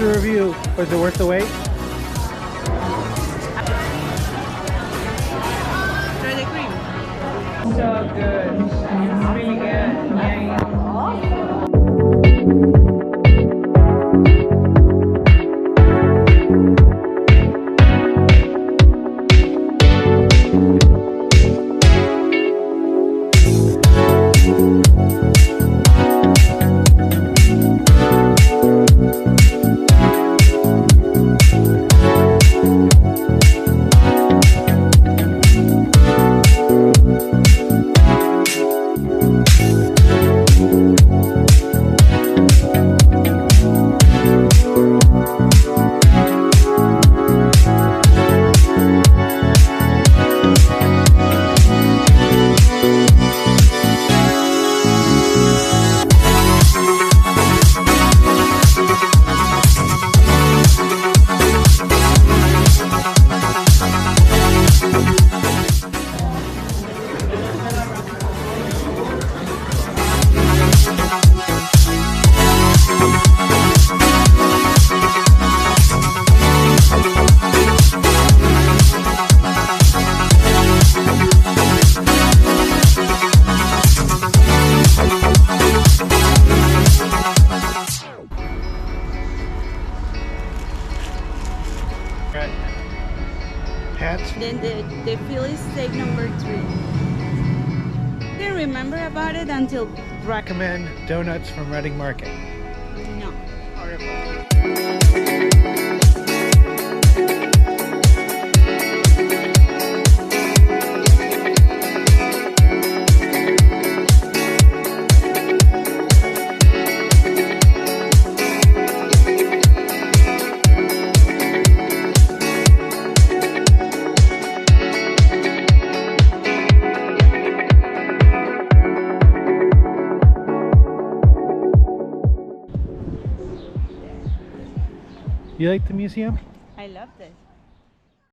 your review? Was it worth the wait? Try the cream. So good. It's really good. Yeah. Hats? Then the Philly steak number 3. Didn't remember about it until right. Recommend donuts from Reading Market. No, horrible. You like the museum? I love this.